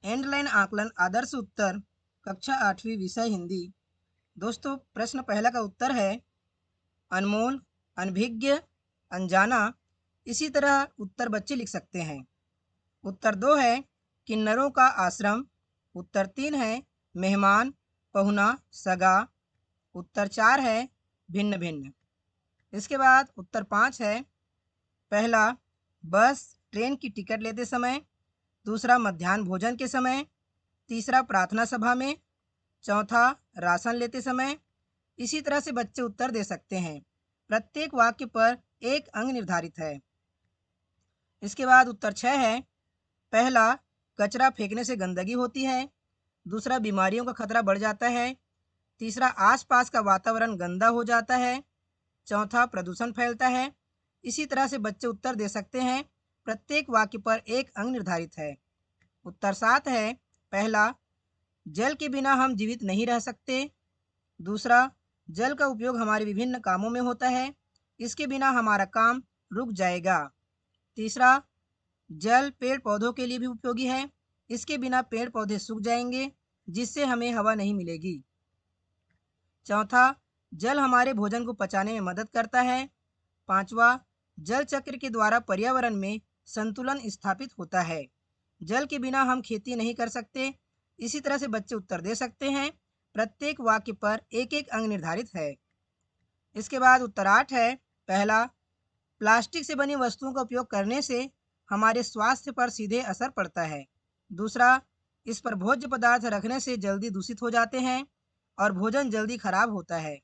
Underline आकलन आदर्श उत्तर कक्षा 8वीं विषय हिंदी। दोस्तों प्रश्न पहला का उत्तर है अनमोल, अनभिज्ञ, अनजाना। इसी तरह उत्तर बच्चे लिख सकते हैं। उत्तर 2 है किन्नरों का आश्रम। उत्तर 3 है मेहमान, पहुना, सगा। उत्तर 4 है भिन्न भिन्न। इसके बाद उत्तर 5 है पहला बस ट्रेन की टिकट लेते समय, दूसरा मध्याह्न भोजन के समय, तीसरा प्रार्थना सभा में, चौथा राशन लेते समय। इसी तरह से बच्चे उत्तर दे सकते हैं। प्रत्येक वाक्य पर एक अंक निर्धारित है। इसके बाद उत्तर 6 है पहला कचरा फेंकने से गंदगी होती है, दूसरा बीमारियों का खतरा बढ़ जाता है, तीसरा आसपास का वातावरण गंदा हो जाता है, चौथा प्रदूषण फैलता है। इसी तरह से बच्चे उत्तर दे सकते हैं। प्रत्येक वाक्य पर एक अंक निर्धारित है। उत्तर 7 है पहला जल के बिना हम जीवित नहीं रह सकते, दूसरा जल का उपयोग हमारे विभिन्न कामों में होता है, इसके बिना हमारा काम रुक जाएगा, तीसरा जल पेड़ पौधों के लिए भी उपयोगी है, इसके बिना पेड़ पौधे सूख जाएंगे जिससे हमें हवा नहीं मिलेगी, चौथा जल हमारे भोजन को पचाने में मदद करता है, पांचवा जल चक्र के द्वारा पर्यावरण में संतुलन स्थापित होता है, जल के बिना हम खेती नहीं कर सकते। इसी तरह से बच्चे उत्तर दे सकते हैं। प्रत्येक वाक्य पर एक एक अंक निर्धारित है। इसके बाद उत्तर 8 है पहला प्लास्टिक से बनी वस्तुओं का उपयोग करने से हमारे स्वास्थ्य पर सीधे असर पड़ता है, दूसरा इस पर भोज्य पदार्थ रखने से जल्दी दूषित हो जाते हैं और भोजन जल्दी खराब होता है,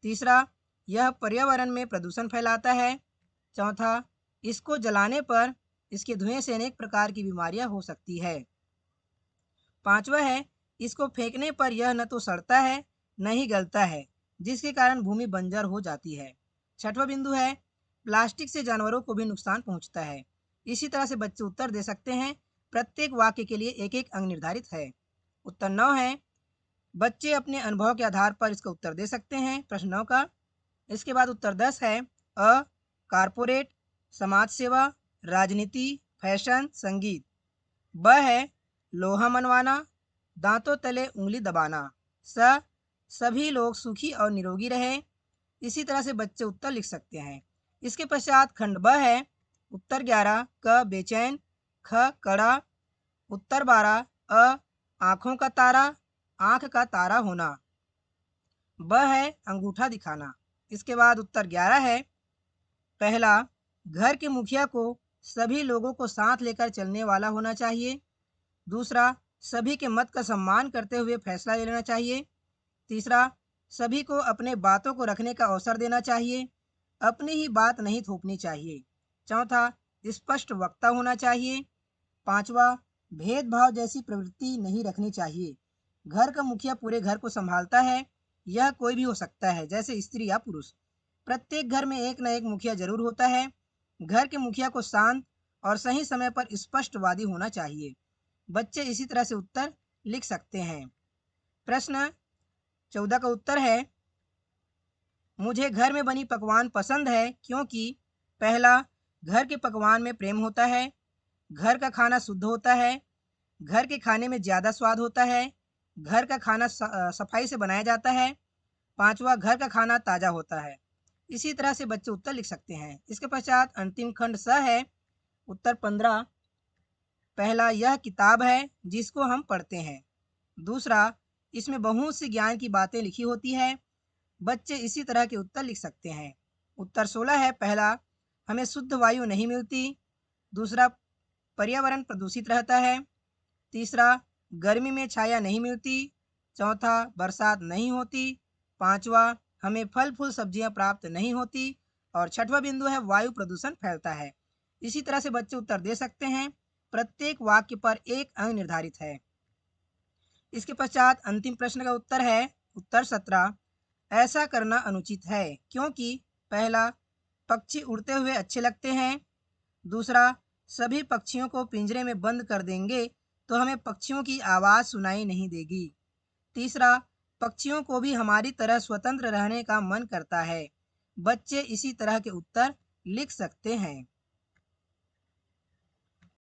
तीसरा यह पर्यावरण में प्रदूषण फैलाता है, चौथा इसको जलाने पर इसके धुएं से अनेक प्रकार की बीमारियां हो सकती है, पांचवा है इसको फेंकने पर यह न तो सड़ता है न ही गलता है जिसके कारण भूमि बंजर हो जाती है, छठवां बिंदु है प्लास्टिक से जानवरों को भी नुकसान पहुंचता है। इसी तरह से बच्चे उत्तर दे सकते हैं। प्रत्येक वाक्य के लिए एक एक अंक निर्धारित है। उत्तर 9 है बच्चे अपने अनुभव के आधार पर इसका उत्तर दे सकते हैं प्रश्न 9 का। इसके बाद उत्तर 10 है कारपोरेट, समाज सेवा, राजनीति, फैशन, संगीत। ब है लोहा मनवाना, दांतों तले उंगली दबाना। सभी लोग सुखी और निरोगी रहे। इसी तरह से बच्चे उत्तर लिख सकते हैं। इसके पश्चात खंड ब है उत्तर 11 क बेचैन, ख कड़ा, उत्तर 12 आँखों का तारा, आँख का तारा होना। ब है अंगूठा दिखाना। इसके बाद उत्तर 11 है पहला घर के मुखिया को सभी लोगों को साथ लेकर चलने वाला होना चाहिए, दूसरा सभी के मत का सम्मान करते हुए फैसला लेना चाहिए, तीसरा सभी को अपने बातों को रखने का अवसर देना चाहिए, अपनी ही बात नहीं थोपनी चाहिए, चौथा स्पष्ट वक्ता होना चाहिए, पांचवा भेदभाव जैसी प्रवृत्ति नहीं रखनी चाहिए। घर का मुखिया पूरे घर को संभालता है, यह कोई भी हो सकता है जैसे स्त्री या पुरुष। प्रत्येक घर में एक न एक मुखिया जरूर होता है। घर के मुखिया को शांत और सही समय पर स्पष्टवादी होना चाहिए। बच्चे इसी तरह से उत्तर लिख सकते हैं। प्रश्न 14 का उत्तर है मुझे घर में बनी पकवान पसंद है क्योंकि पहला घर के पकवान में प्रेम होता है, घर का खाना शुद्ध होता है, घर के खाने में ज़्यादा स्वाद होता है, घर का खाना सफाई से बनाया जाता है, पांचवा घर का खाना ताज़ा होता है। इसी तरह से बच्चे उत्तर लिख सकते हैं। इसके पश्चात अंतिम खंड स है उत्तर 15 पहला यह किताब है जिसको हम पढ़ते हैं, दूसरा इसमें बहुत सी ज्ञान की बातें लिखी होती है। बच्चे इसी तरह के उत्तर लिख सकते हैं। उत्तर 16 है पहला हमें शुद्ध वायु नहीं मिलती, दूसरा पर्यावरण प्रदूषित रहता है, तीसरा गर्मी में छाया नहीं मिलती, चौथा बरसात नहीं होती, पांचवा हमें फल फूल सब्जियां प्राप्त नहीं होती और छठवां बिंदु है वायु प्रदूषण फैलता है। इसी तरह से बच्चे उत्तर दे सकते हैं। प्रत्येक वाक्य पर एक अंक निर्धारित है। इसके पश्चात अंतिम प्रश्न का उत्तर है उत्तर 17 ऐसा करना अनुचित है क्योंकि पहला पक्षी उड़ते हुए अच्छे लगते हैं, दूसरा सभी पक्षियों को पिंजरे में बंद कर देंगे तो हमें पक्षियों की आवाज़ सुनाई नहीं देगी, तीसरा पक्षियों को भी हमारी तरह स्वतंत्र रहने का मन करता है। बच्चे इसी तरह के उत्तर लिख सकते हैं।